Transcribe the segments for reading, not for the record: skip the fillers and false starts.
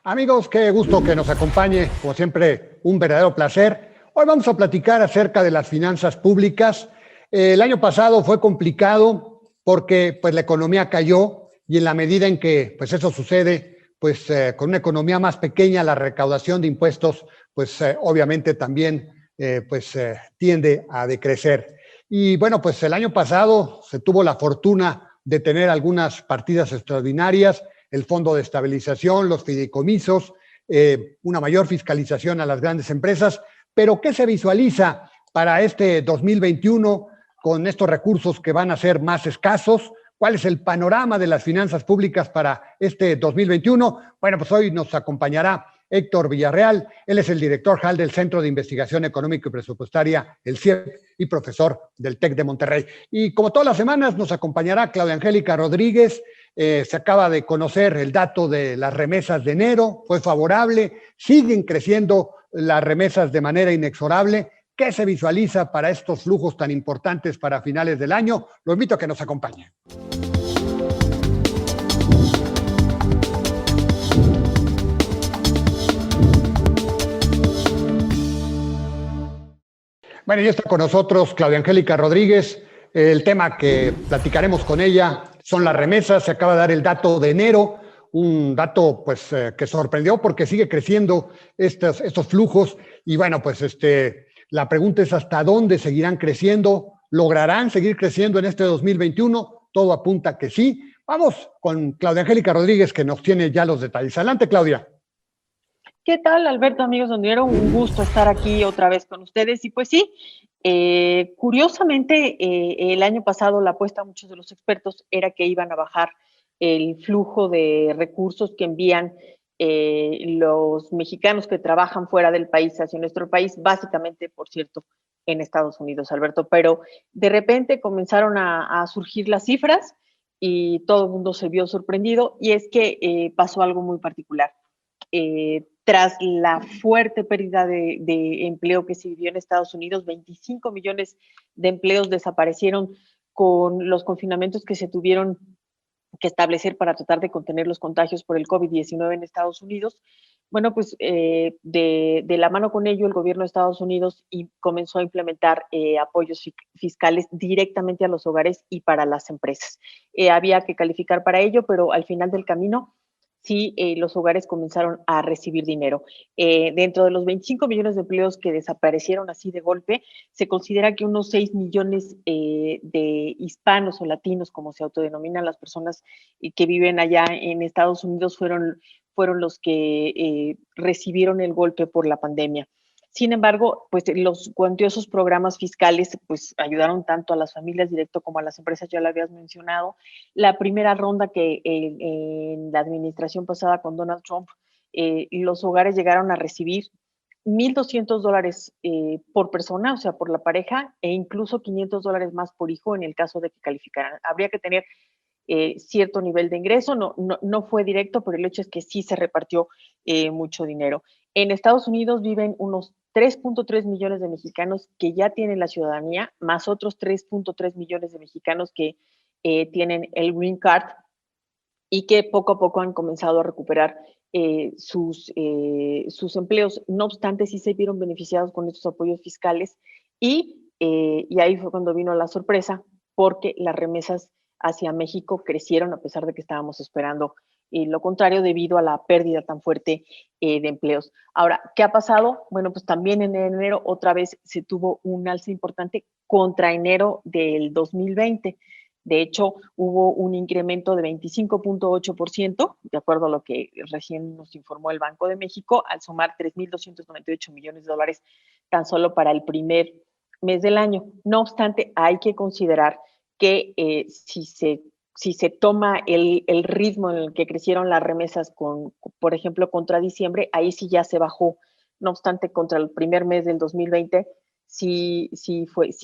Amigos, qué gusto que nos acompañe, como siempre, un verdadero placer. Hoy vamos a platicar acerca de las finanzas públicas. El año pasado fue complicado porque pues, la economía cayó y en la medida en que pues, eso sucede, con una economía más pequeña, la recaudación de impuestos, obviamente también tiende a decrecer. Y bueno, pues el año pasado se tuvo la fortuna de tener algunas partidas extraordinarias, el Fondo de Estabilización, los fideicomisos, una mayor fiscalización a las grandes empresas. Pero ¿qué se visualiza para este 2021 con estos recursos que van a ser más escasos? ¿Cuál es el panorama de las finanzas públicas para este 2021? Bueno, pues hoy nos acompañará Héctor Villarreal. Él es el director general del Centro de Investigación Económica y Presupuestaria, el CIEP, y profesor del TEC de Monterrey. Y como todas las semanas nos acompañará Claudia Angélica Rodríguez. Se acaba de conocer el dato de las remesas de enero, fue favorable, siguen creciendo las remesas de manera inexorable. ¿Qué se visualiza para estos flujos tan importantes para finales del año? Lo invito a que nos acompañe. Bueno, ya está con nosotros Claudia Angélica Rodríguez. El tema que platicaremos con ella son las remesas. Se acaba de dar el dato de enero, un dato que sorprendió porque sigue creciendo estos flujos. Y bueno, la pregunta es hasta dónde seguirán creciendo. ¿Lograrán seguir creciendo en este 2021? Todo apunta que sí. Vamos con Claudia Angélica Rodríguez, que nos tiene ya los detalles. Adelante, Claudia. ¿Qué tal, Alberto, amigos de Dinero? Un gusto estar aquí otra vez con ustedes. Y pues sí, curiosamente, el año pasado la apuesta a muchos de los expertos era que iban a bajar el flujo de recursos que envían los mexicanos que trabajan fuera del país hacia nuestro país, básicamente, por cierto, en Estados Unidos, Alberto. Pero de repente comenzaron a surgir las cifras y todo el mundo se vio sorprendido, y es que pasó algo muy particular. Tras la fuerte pérdida de empleo que se vivió en Estados Unidos, 25 millones de empleos desaparecieron con los confinamientos que se tuvieron que establecer para tratar de contener los contagios por el COVID-19 en Estados Unidos. Bueno, pues de la mano con ello, el gobierno de Estados Unidos comenzó a implementar apoyos fiscales directamente a los hogares y para las empresas. Había que calificar para ello, pero al final del camino sí, los hogares comenzaron a recibir dinero. Dentro de los 25 millones de empleos que desaparecieron así de golpe, se considera que unos 6 millones de hispanos o latinos, como se autodenominan las personas que viven allá en Estados Unidos, fueron los que recibieron el golpe por la pandemia. Sin embargo, pues los cuantiosos programas fiscales pues ayudaron tanto a las familias directo como a las empresas, ya lo habías mencionado. La primera ronda que en la administración pasada con Donald Trump, los hogares llegaron a recibir $1,200 por persona, o sea, por la pareja, e incluso $500 más por hijo en el caso de que calificaran. Habría que tener cierto nivel de ingreso, no fue directo, pero el hecho es que sí se repartió mucho dinero. En Estados Unidos viven unos 3.3 millones de mexicanos que ya tienen la ciudadanía, más otros 3.3 millones de mexicanos que tienen el Green Card y que poco a poco han comenzado a recuperar sus empleos. No obstante, sí se vieron beneficiados con estos apoyos fiscales y ahí fue cuando vino la sorpresa, porque las remesas hacia México crecieron a pesar de que estábamos esperando lo contrario debido a la pérdida tan fuerte de empleos. Ahora, ¿qué ha pasado? Bueno, pues también en enero otra vez se tuvo un alza importante contra enero del 2020. De hecho, hubo un incremento de 25.8%, de acuerdo a lo que recién nos informó el Banco de México, al sumar 3.298 millones de dólares tan solo para el primer mes del año. No obstante, hay que considerar que si se toma el ritmo en el que crecieron las remesas, por ejemplo, contra diciembre, ahí sí ya se bajó. No obstante, contra el primer mes del 2020, sí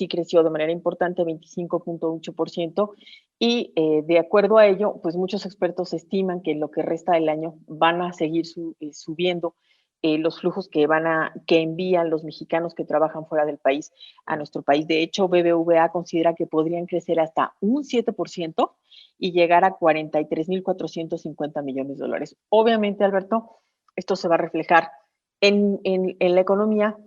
creció de manera importante, 25.8%, y de acuerdo a ello, pues muchos expertos estiman que lo que resta del año van a seguir subiendo los flujos que envían los mexicanos que trabajan fuera del país a nuestro país. De hecho, BBVA considera que podrían crecer hasta un 7% y llegar a 43.450 millones de dólares. Obviamente, Alberto, esto se va a reflejar en la economía,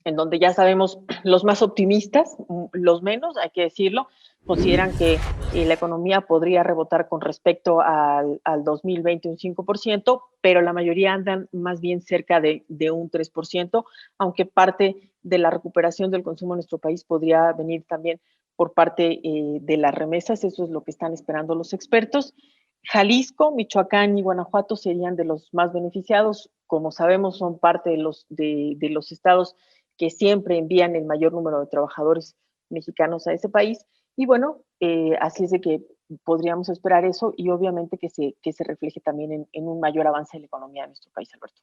en donde ya sabemos los más optimistas, los menos, hay que decirlo, consideran que la economía podría rebotar con respecto al 2020 un 5%, pero la mayoría andan más bien cerca de un 3%, aunque parte de la recuperación del consumo en nuestro país podría venir también por parte de las remesas, eso es lo que están esperando los expertos. Jalisco, Michoacán y Guanajuato serían de los más beneficiados. Como sabemos, son parte de los estados que siempre envían el mayor número de trabajadores mexicanos a ese país. Y bueno, así es de que podríamos esperar eso y obviamente que se refleje también en un mayor avance en la economía de nuestro país, Alberto.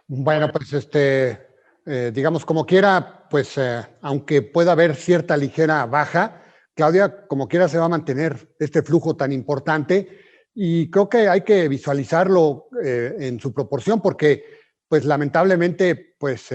Bueno, pues digamos, como quiera, pues aunque pueda haber cierta ligera baja, Claudia, como quiera se va a mantener este flujo tan importante y creo que hay que visualizarlo en su proporción porque, pues lamentablemente, pues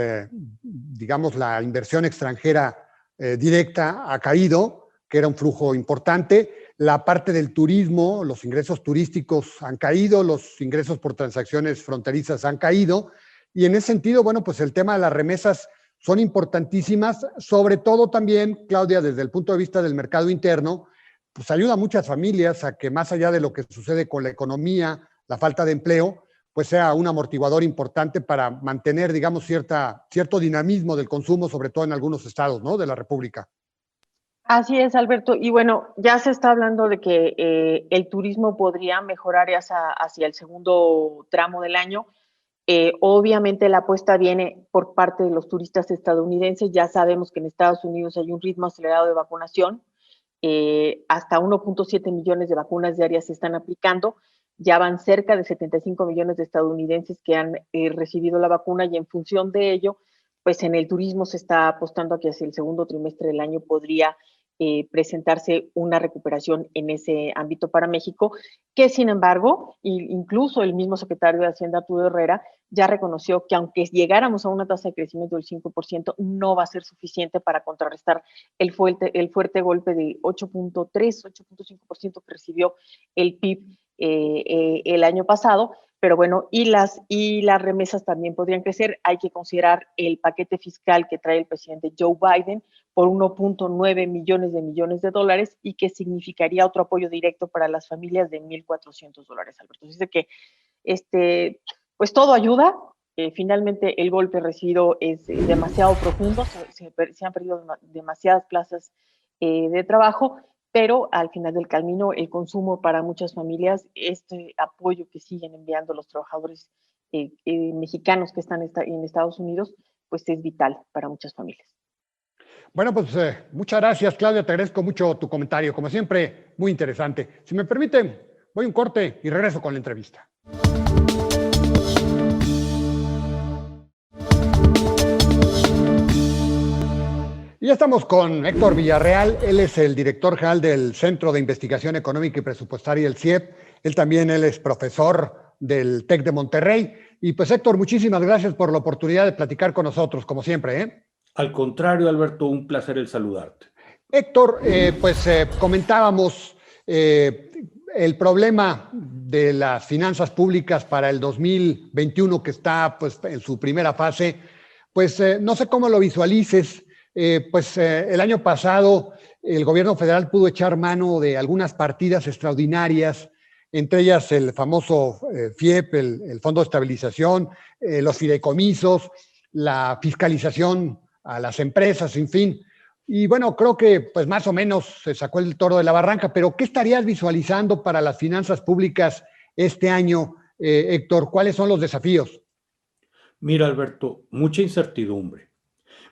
digamos, la inversión extranjera directa ha caído, que era un flujo importante. La parte del turismo, los ingresos turísticos han caído, los ingresos por transacciones fronterizas han caído. Y en ese sentido, bueno, pues el tema de las remesas son importantísimas, sobre todo también, Claudia, desde el punto de vista del mercado interno, pues ayuda a muchas familias a que más allá de lo que sucede con la economía, la falta de empleo, pues sea un amortiguador importante para mantener, digamos, cierto dinamismo del consumo, sobre todo en algunos estados, ¿no?, de la República. Así es, Alberto. Y bueno, ya se está hablando de que el turismo podría mejorar hacia el segundo tramo del año. Obviamente la apuesta viene por parte de los turistas estadounidenses. Ya sabemos que en Estados Unidos hay un ritmo acelerado de vacunación. Hasta 1.7 millones de vacunas diarias se están aplicando. Ya van cerca de 75 millones de estadounidenses que han recibido la vacuna y en función de ello, pues en el turismo se está apostando a que hacia el segundo trimestre del año podría presentarse una recuperación en ese ámbito para México, que sin embargo, incluso el mismo secretario de Hacienda, Arturo Herrera, ya reconoció que aunque llegáramos a una tasa de crecimiento del 5%, no va a ser suficiente para contrarrestar el fuerte golpe de 8.3, 8.5% que recibió el PIB el año pasado. Pero bueno, y las remesas también podrían crecer. Hay que considerar el paquete fiscal que trae el presidente Joe Biden por 1.9 millones de dólares y que significaría otro apoyo directo para las familias de $1,400, Alberto. Dice que pues todo ayuda. Finalmente el golpe recibido es demasiado profundo, se han perdido demasiadas plazas de trabajo, pero al final del camino el consumo para muchas familias, este apoyo que siguen enviando los trabajadores mexicanos que están en Estados Unidos, pues es vital para muchas familias. Bueno, pues muchas gracias, Claudia. Te agradezco mucho tu comentario. Como siempre, muy interesante. Si me permiten, voy a un corte y regreso con la entrevista. Y ya estamos con Héctor Villarreal. Él es el director general del Centro de Investigación Económica y Presupuestaria, el CIEP. Él es profesor del TEC de Monterrey. Y pues, Héctor, muchísimas gracias por la oportunidad de platicar con nosotros, como siempre, ¿eh? Al contrario, Alberto, un placer el saludarte. Héctor, comentábamos el problema de las finanzas públicas para el 2021 que está pues, en su primera fase. Pues no sé cómo lo visualices. El año pasado el gobierno federal pudo echar mano de algunas partidas extraordinarias, entre ellas el famoso FIEP, el Fondo de Estabilización, los fideicomisos, la fiscalización a las empresas, en fin. Y bueno, creo que pues más o menos se sacó el toro de la barranca, pero ¿qué estarías visualizando para las finanzas públicas este año, Héctor? ¿Cuáles son los desafíos? Mira, Alberto, mucha incertidumbre.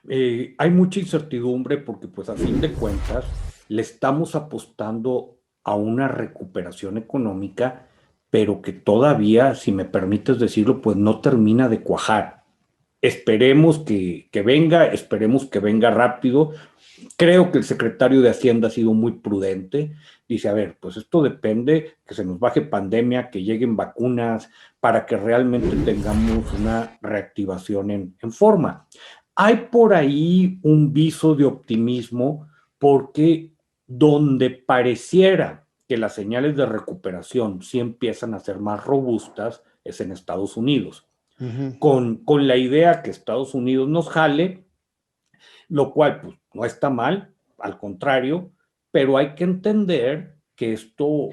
Hay mucha incertidumbre porque pues a fin de cuentas le estamos apostando a una recuperación económica, pero que todavía, si me permites decirlo, pues no termina de cuajar. Esperemos que venga rápido. Creo que el secretario de Hacienda ha sido muy prudente. Dice, a ver, pues esto depende, que se nos baje pandemia, que lleguen vacunas, para que realmente tengamos una reactivación en forma. Hay por ahí un viso de optimismo porque donde pareciera que las señales de recuperación sí empiezan a ser más robustas es en Estados Unidos. Ujú. Con la idea que Estados Unidos nos jale, lo cual pues, no está mal, al contrario, pero hay que entender que esto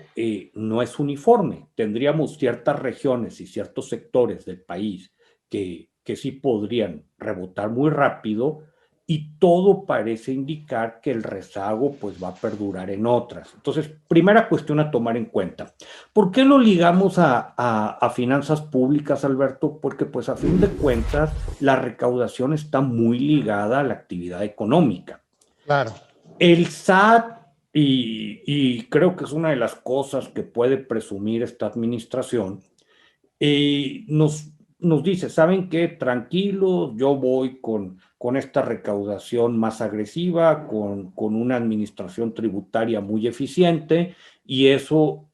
no es uniforme. Tendríamos ciertas regiones y ciertos sectores del país que sí podrían rebotar muy rápido y todo parece indicar que el rezago pues va a perdurar en otras. Entonces, primera cuestión a tomar en cuenta. ¿Por qué lo ligamos a finanzas públicas, Alberto? Porque pues a fin de cuentas la recaudación está muy ligada a la actividad económica. Claro. El SAT, y creo que es una de las cosas que puede presumir esta administración, nos dice, ¿saben qué? Tranquilos, yo voy con esta recaudación más agresiva, con una administración tributaria muy eficiente, y eso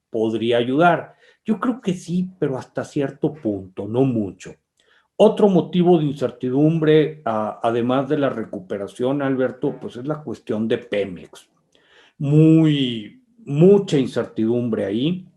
podría ayudar. Yo creo que sí, pero hasta cierto punto, no mucho. Otro motivo de incertidumbre, además de la recuperación, Alberto, pues es la cuestión de Pemex. Mucha incertidumbre ahí.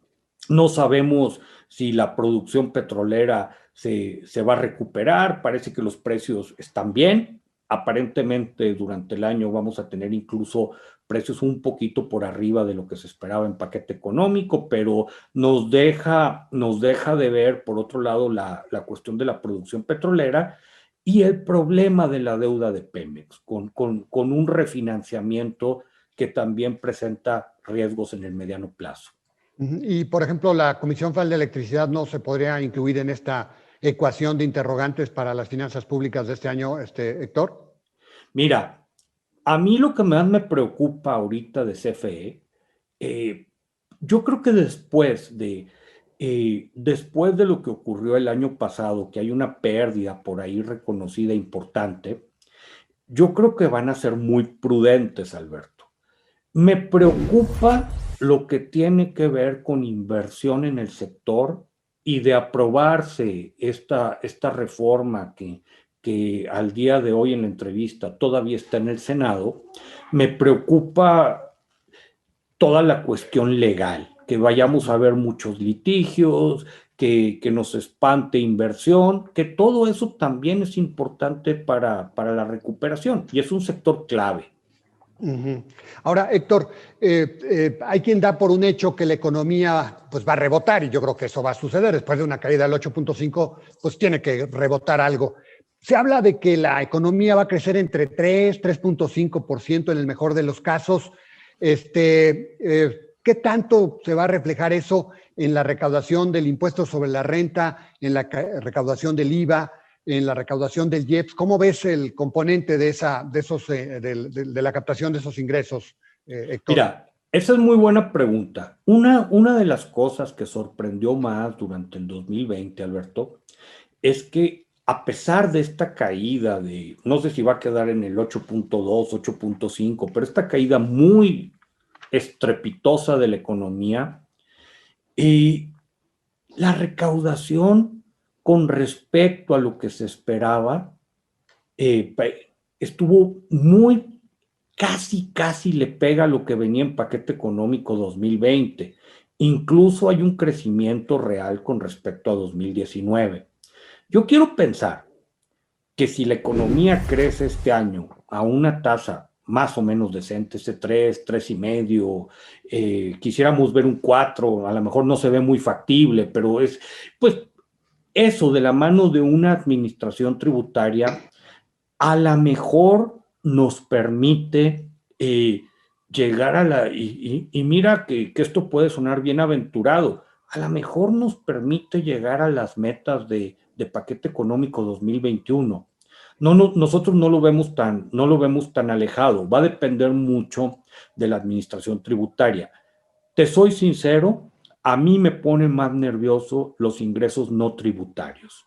No sabemos si la producción petrolera se va a recuperar. Parece que los precios están bien. Aparentemente durante el año vamos a tener incluso precios un poquito por arriba de lo que se esperaba en paquete económico, pero nos deja de ver, por otro lado, la cuestión de la producción petrolera y el problema de la deuda de Pemex, con un refinanciamiento que también presenta riesgos en el mediano plazo. Y, por ejemplo, la Comisión Federal de Electricidad no se podría incluir en esta ecuación de interrogantes para las finanzas públicas de este año, Héctor. Mira, a mí lo que más me preocupa ahorita de CFE, yo creo que después de lo que ocurrió el año pasado, que hay una pérdida por ahí reconocida importante, yo creo que van a ser muy prudentes, Alberto. Me preocupa lo que tiene que ver con inversión en el sector y de aprobarse esta reforma que al día de hoy en la entrevista todavía está en el Senado. Me preocupa toda la cuestión legal, que vayamos a ver muchos litigios, que nos espante inversión, que todo eso también es importante para la recuperación y es un sector clave. Uh-huh. Ahora, Héctor, hay quien da por un hecho que la economía pues, va a rebotar y yo creo que eso va a suceder. Después de una caída del 8.5, pues tiene que rebotar algo. Se habla de que la economía va a crecer entre 3.5% en el mejor de los casos. ¿Qué tanto se va a reflejar eso en la recaudación del impuesto sobre la renta, en la recaudación del IVA, en la recaudación del IEPS? ¿Cómo ves el componente de la captación de esos ingresos, Héctor? Mira, esa es muy buena pregunta. Una de las cosas que sorprendió más durante el 2020, Alberto, es que a pesar de esta caída de, no sé si va a quedar en el 8.2, 8.5, pero esta caída muy estrepitosa de la economía, la recaudación con respecto a lo que se esperaba estuvo muy, casi le pega a lo que venía en paquete económico 2020. Incluso hay un crecimiento real con respecto a 2019. Yo quiero pensar que si la economía crece este año a una tasa más o menos decente, ese 3, 3.5, quisiéramos ver un 4, a lo mejor no se ve muy factible, pero es, pues, eso de la mano de una administración tributaria, a lo mejor nos permite llegar a la, y mira que esto puede sonar bien aventurado, a lo mejor nos permite llegar a las metas de paquete económico 2021. Nosotros no lo vemos tan alejado, va a depender mucho de la administración tributaria. Te soy sincero, a mí me ponen más nervioso los ingresos no tributarios.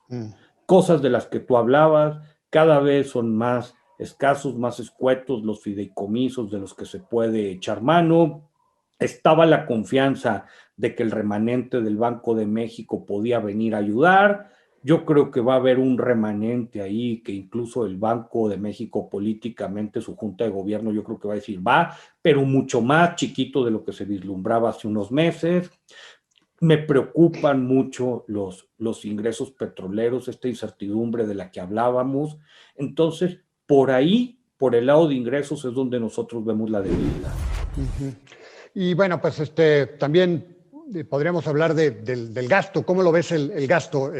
Cosas de las que tú hablabas, cada vez son más escasos, más escuetos los fideicomisos de los que se puede echar mano. Estaba la confianza de que el remanente del Banco de México podía venir a ayudar. Yo creo que va a haber un remanente ahí que incluso el Banco de México políticamente, su junta de gobierno, yo creo que va a decir va, pero mucho más chiquito de lo que se vislumbraba hace unos meses. Me preocupan mucho los ingresos petroleros, esta incertidumbre de la que hablábamos. Entonces, por ahí, por el lado de ingresos, es donde nosotros vemos la debilidad. Uh-huh. Y bueno, pues también podríamos hablar del gasto. ¿Cómo lo ves el gasto?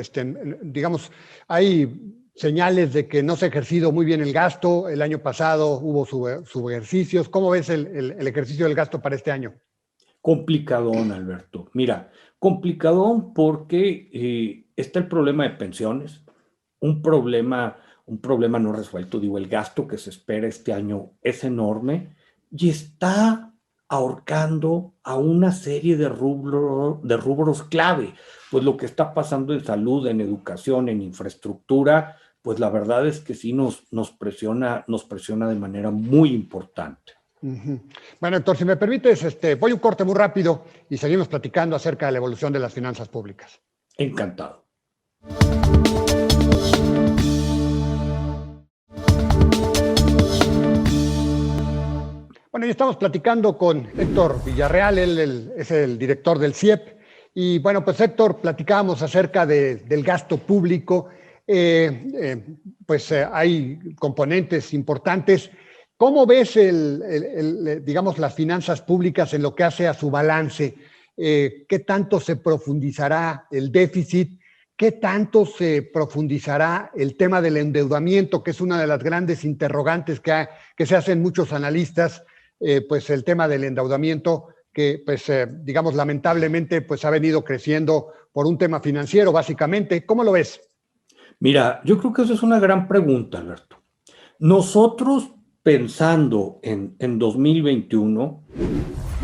Digamos, hay señales de que no se ha ejercido muy bien el gasto. El año pasado hubo subejercicios. ¿Cómo ves el ejercicio del gasto para este año? Complicadón, Alberto. Mira, complicadón porque está el problema de pensiones, un problema no resuelto. Digo, el gasto que se espera este año es enorme y está ahorcando a una serie de rubros clave. Pues lo que está pasando en salud, en educación, en infraestructura, pues la verdad es que sí nos presiona de manera muy importante. Uh-huh. Bueno, Héctor, si me permites, voy a un corte muy rápido y seguimos platicando acerca de la evolución de las finanzas públicas. Encantado. Bueno, ya estamos platicando con Héctor Villarreal, él es el director del CIEP. Y bueno, pues Héctor, platicábamos acerca del gasto público. Hay componentes importantes. ¿Cómo ves digamos, las finanzas públicas en lo que hace a su balance? ¿Qué tanto se profundizará el déficit? ¿Qué tanto se profundizará el tema del endeudamiento, que es una de las grandes interrogantes que se hacen muchos analistas? Pues el tema del endeudamiento que, digamos, lamentablemente, pues ha venido creciendo por un tema financiero, básicamente. ¿Cómo lo ves? Mira, yo creo que esa es una gran pregunta, Alberto. Nosotros, pensando en 2021,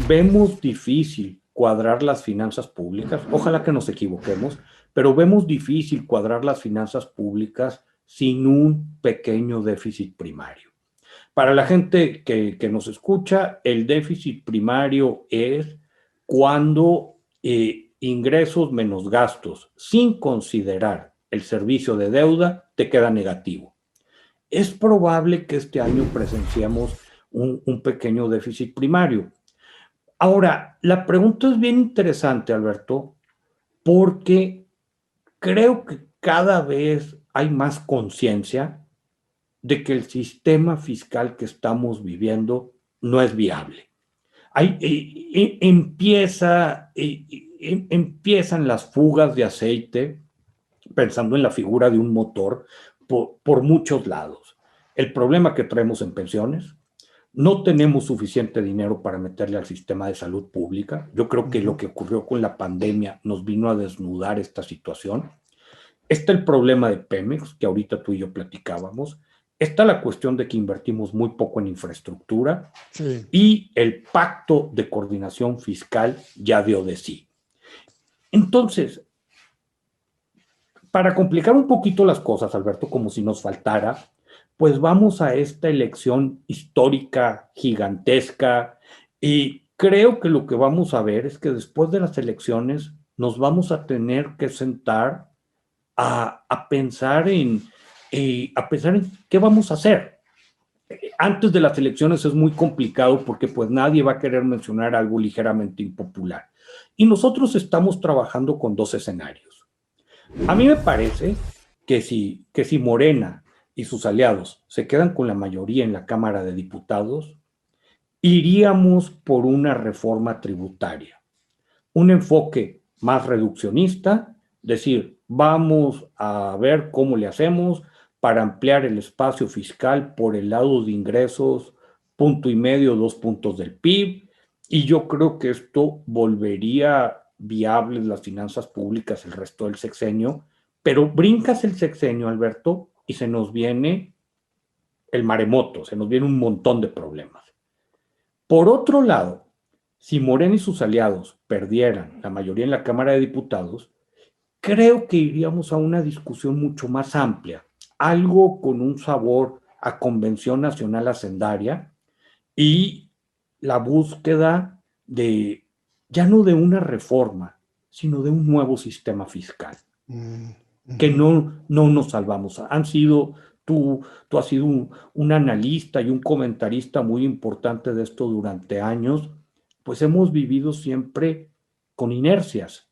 vemos difícil cuadrar las finanzas públicas. Ojalá que nos equivoquemos, pero vemos difícil cuadrar las finanzas públicas sin un pequeño déficit primario. Para la gente que nos escucha, el déficit primario es cuando ingresos menos gastos, sin considerar el servicio de deuda, te queda negativo. Es probable que este año presenciemos un pequeño déficit primario. Ahora, la pregunta es bien interesante, Alberto, porque creo que cada vez hay más conciencia de que el sistema fiscal que estamos viviendo no es viable. Empiezan las fugas de aceite, pensando en la figura de un motor, por muchos lados. El problema que traemos en pensiones, no tenemos suficiente dinero para meterle al sistema de salud pública. Yo creo que lo que ocurrió con la pandemia nos vino a desnudar esta situación. Está el problema de Pemex, que ahorita tú y yo platicábamos. Está la cuestión de que invertimos muy poco en infraestructura, sí, y el pacto de coordinación fiscal ya dio de sí. Entonces, para complicar un poquito las cosas, Alberto, como si nos faltara, pues vamos a esta elección histórica, gigantesca, y creo que lo que vamos a ver es que después de las elecciones nos vamos a tener que sentar a pensar en qué vamos a hacer. Antes de las elecciones es muy complicado porque pues nadie va a querer mencionar algo ligeramente impopular. Y nosotros estamos trabajando con dos escenarios. A mí me parece que si Morena y sus aliados se quedan con la mayoría en la Cámara de Diputados, iríamos por una reforma tributaria, un enfoque más reduccionista, decir, vamos a ver cómo le hacemos para ampliar el espacio fiscal por el lado de ingresos, 1.5, 2 puntos del PIB, y yo creo que esto volvería viables las finanzas públicas el resto del sexenio, pero brincas el sexenio, Alberto, y se nos viene el maremoto, se nos viene un montón de problemas. Por otro lado, si Morena y sus aliados perdieran la mayoría en la Cámara de Diputados, creo que iríamos a una discusión mucho más amplia, algo con un sabor a Convención Nacional Hacendaria y la búsqueda de, ya no de una reforma, sino de un nuevo sistema fiscal, que no nos salvamos. Tú has sido un analista y un comentarista muy importante de esto durante años, pues hemos vivido siempre con inercias.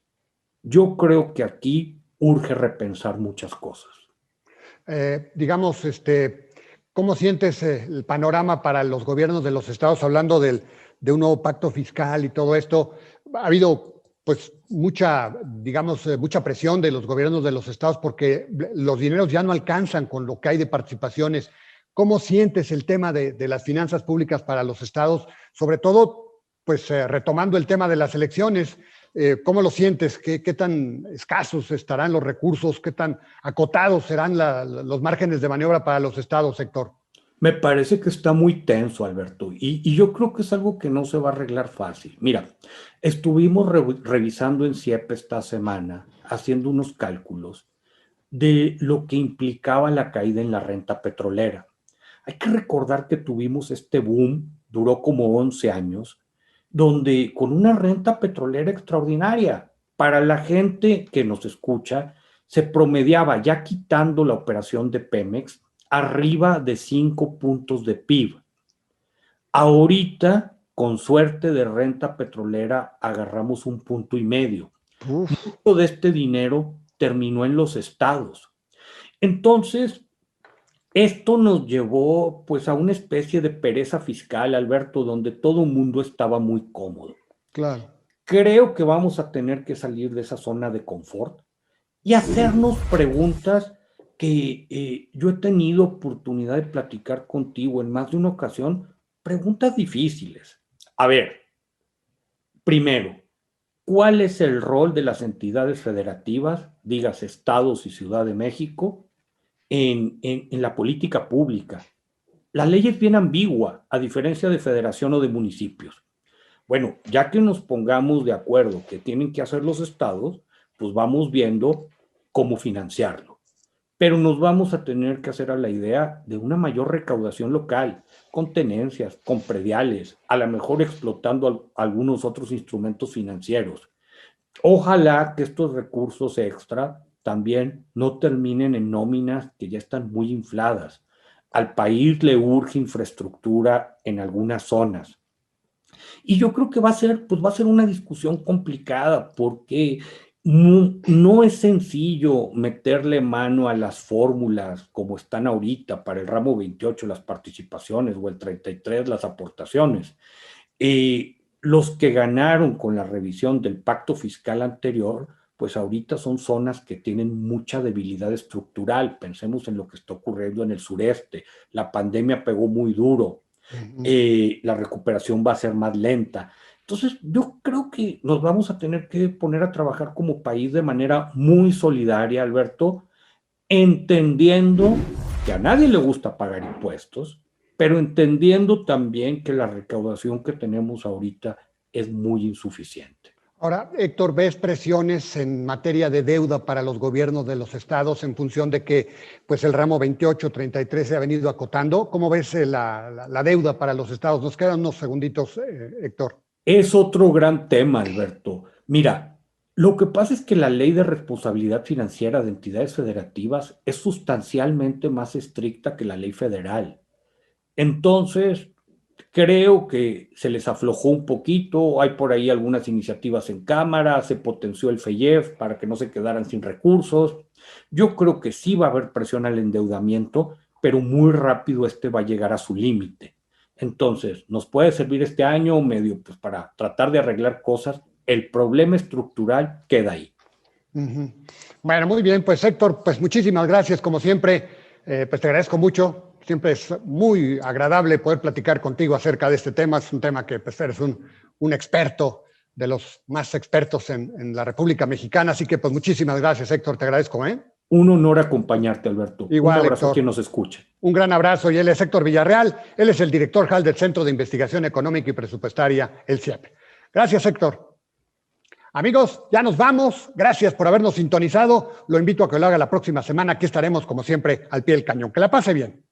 yo creo que aquí urge repensar muchas cosas. Digamos, ¿cómo sientes el panorama para los gobiernos de los estados, hablando de un nuevo pacto fiscal y todo esto? Ha habido pues mucha presión de los gobiernos de los estados porque los dineros ya no alcanzan con lo que hay de participaciones. ¿Cómo sientes el tema de las finanzas públicas para los estados? Sobre todo, pues retomando el tema de las elecciones, ¿cómo lo sientes? ¿Qué tan escasos estarán los recursos? ¿Qué tan acotados serán los márgenes de maniobra para los estados, Héctor? Me parece que está muy tenso, Alberto, y yo creo que es algo que no se va a arreglar fácil. Mira, estuvimos revisando en CIEP esta semana, haciendo unos cálculos de lo que implicaba la caída en la renta petrolera. Hay que recordar que tuvimos este boom, duró como 11 años, donde con una renta petrolera extraordinaria, para la gente que nos escucha, se promediaba, ya quitando la operación de Pemex, arriba de 5 puntos de PIB. Ahorita, con suerte de renta petrolera, agarramos 1,5 puntos. Mucho de este dinero terminó en los estados. Entonces, esto nos llevó pues a una especie de pereza fiscal, Alberto, donde todo el mundo estaba muy cómodo. Claro. Creo que vamos a tener que salir de esa zona de confort y hacernos preguntas que yo he tenido oportunidad de platicar contigo en más de una ocasión, preguntas difíciles. A ver, primero, ¿cuál es el rol de las entidades federativas, digas estados y Ciudad de México, en la política pública? La ley es bien ambigua, a diferencia de federación o de municipios. Bueno, ya que nos pongamos de acuerdo que tienen que hacer los estados, pues vamos viendo cómo financiarlo. Pero nos vamos a tener que hacer a la idea de una mayor recaudación local, con tenencias, con prediales, a lo mejor explotando algunos otros instrumentos financieros. Ojalá que estos recursos extra también no terminen en nóminas que ya están muy infladas. Al país le urge infraestructura en algunas zonas. Y yo creo que va a ser una discusión complicada porque no es sencillo meterle mano a las fórmulas como están ahorita para el ramo 28 las participaciones o el 33 las aportaciones. Los que ganaron con la revisión del pacto fiscal anterior, pues ahorita son zonas que tienen mucha debilidad estructural. Pensemos en lo que está ocurriendo en el sureste. La pandemia pegó muy duro. La recuperación va a ser más lenta. Entonces, yo creo que nos vamos a tener que poner a trabajar como país de manera muy solidaria, Alberto, entendiendo que a nadie le gusta pagar impuestos, pero entendiendo también que la recaudación que tenemos ahorita es muy insuficiente. Ahora, Héctor, ¿ves presiones en materia de deuda para los gobiernos de los estados en función de que pues, el ramo 28, 33 se ha venido acotando? ¿Cómo ves la deuda para los estados? Nos quedan unos segunditos, Héctor. Es otro gran tema, Alberto. Mira, lo que pasa es que la ley de responsabilidad financiera de entidades federativas es sustancialmente más estricta que la ley federal. Entonces, creo que se les aflojó un poquito, hay por ahí algunas iniciativas en Cámara, se potenció el FEIEF para que no se quedaran sin recursos. Yo creo que sí va a haber presión al endeudamiento, pero muy rápido va a llegar a su límite. Entonces, nos puede servir este año medio pues, para tratar de arreglar cosas. El problema estructural queda ahí. Bueno, muy bien, pues Héctor, pues muchísimas gracias, como siempre, pues te agradezco mucho. Siempre es muy agradable poder platicar contigo acerca de este tema. Es un tema que pues, eres un experto, de los más expertos en la República Mexicana. Así que pues muchísimas gracias, Héctor. Te agradezco. Un honor acompañarte, Alberto. Igual, un abrazo Héctor. a quien nos escuche. Un gran abrazo. Y él es Héctor Villarreal. Él es el director general del Centro de Investigación Económica y Presupuestaria, el CIEP. Gracias, Héctor. Amigos, ya nos vamos. Gracias por habernos sintonizado. Lo invito a que lo haga la próxima semana. Aquí estaremos, como siempre, al pie del cañón. Que la pase bien.